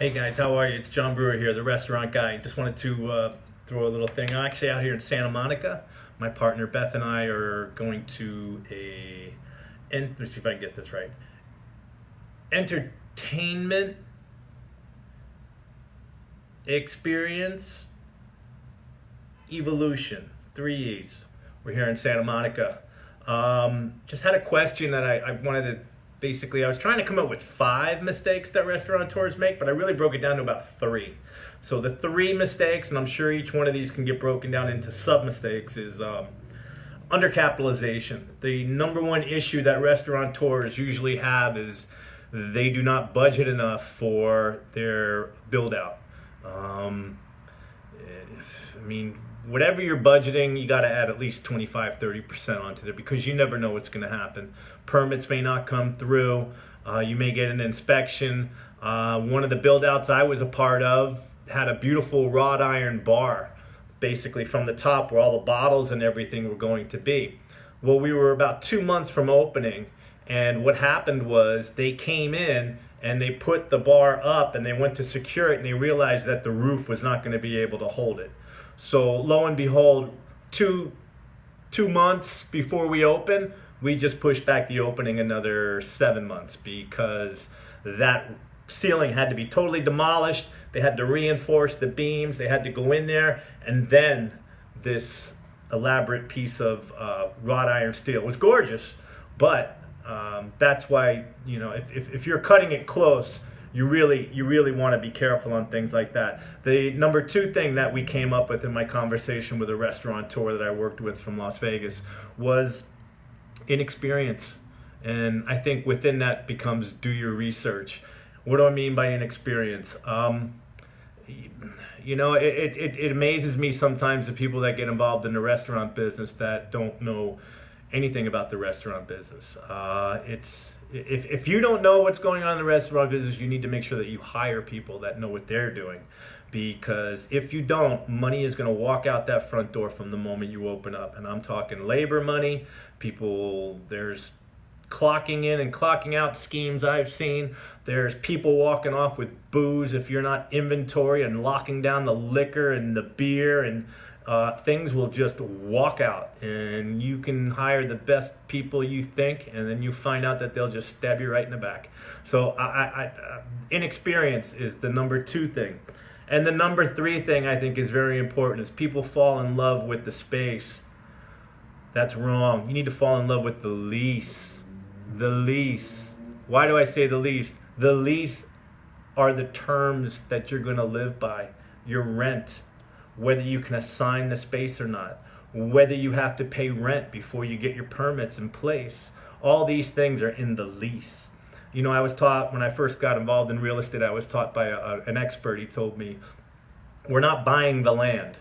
Hey guys, how are you? It's John Brewer here, the restaurant guy. Just wanted to throw a little thing. I'm actually out here in Santa Monica. My partner Beth and I are going to let's see if I can get this right. Entertainment experience evolution, 3 E's. We're here in Santa Monica. Just had a question that I wanted to. Basically, I was trying to come up with 5 mistakes that restaurateurs make, but I really broke it down to about 3. So the 3 mistakes, and I'm sure each one of these can get broken down into sub-mistakes, is undercapitalization. The number one issue that restaurateurs usually have is they do not budget enough for their build-out. Whatever you're budgeting, you got to add at least 25-30% onto there because you never know what's going to happen. Permits may not come through. You may get an inspection. One of the build outs I was a part of had a beautiful wrought iron bar, basically from the top where all the bottles and everything were going to be. Well, we were about 2 months from opening, and what happened was they came in and they put the bar up and they went to secure it and they realized that the roof was not going to be able to hold it. So lo and behold, two months before we open, we just pushed back the opening another 7 months because that ceiling had to be totally demolished. They had to reinforce the beams. They had to go in there, and then this elaborate piece of wrought iron steel. It was gorgeous, but that's why, you know, if you're cutting it close, you really want to be careful on things like that. The number 2 thing that we came up with in my conversation with a restaurateur that I worked with from Las Vegas was inexperience. And I think within that becomes do your research. What do I mean by inexperience? It amazes me sometimes the people that get involved in the restaurant business that don't know anything about the restaurant business. If you don't know what's going on in the restaurant business, you need to make sure that you hire people that know what they're doing. Because if you don't, money is going to walk out that front door from the moment you open up. And I'm talking labor money. There's clocking in and clocking out schemes I've seen. There's people walking off with booze if you're not inventory and locking down the liquor and the beer, and things will just walk out, and you can hire the best people you think, and then you find out that they'll just stab you right in the back. So inexperience is the number 2 thing. And the number 3 thing I think is very important is people fall in love with the space. That's wrong. You need to fall in love with the lease. The lease. Why do I say the lease? The lease are the terms that you're going to live by. Your rent. Whether you can assign the space or not, whether you have to pay rent before you get your permits in place. All these things are in the lease. You know, I was taught when I first got involved in real estate, I was taught by an expert. He told me, we're not buying the land.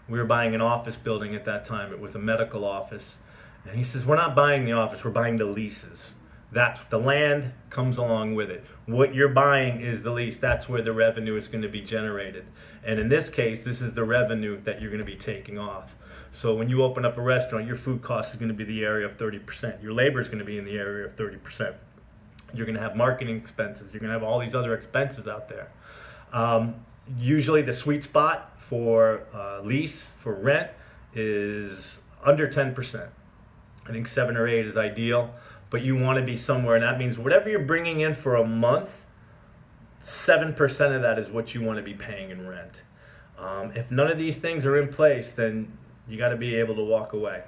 We were buying an office building at that time. It was a medical office. And he says, we're not buying the office, we're buying the leases. That's the land comes along with it. What you're buying is the lease. That's where the revenue is going to be generated. And in this case, this is the revenue that you're going to be taking off. So when you open up a restaurant, your food cost is going to be the area of 30%. Your labor is going to be in the area of 30%. You're going to have marketing expenses. You're going to have all these other expenses out there. Usually the sweet spot for lease, for rent, is under 10%. I think 7 or 8 is ideal. But you want to be somewhere, and that means whatever you're bringing in for a month, 7% of that is what you want to be paying in rent. If none of these things are in place, then you got to be able to walk away.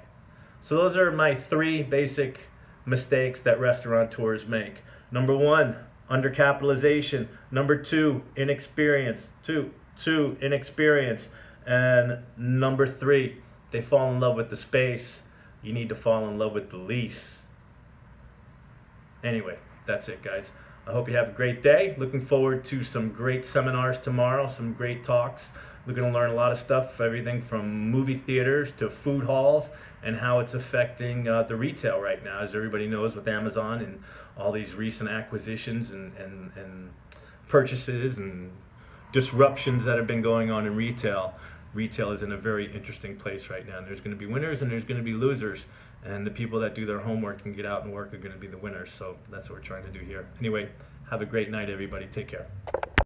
So those are my 3 basic mistakes that restaurateurs make. Number 1, undercapitalization. Number 2, inexperience. Two, inexperience. And number 3, they fall in love with the space. You need to fall in love with the lease. Anyway, that's it, guys. I hope you have a great day. Looking forward to some great seminars tomorrow, some great talks. We're going to learn a lot of stuff, everything from movie theaters to food halls and how it's affecting the retail right now. As everybody knows, with Amazon and all these recent acquisitions and purchases and disruptions that have been going on in retail, retail is in a very interesting place right now. And there's going to be winners and there's going to be losers. And the people that do their homework and get out and work are going to be the winners. So that's what we're trying to do here. Anyway, have a great night, everybody. Take care.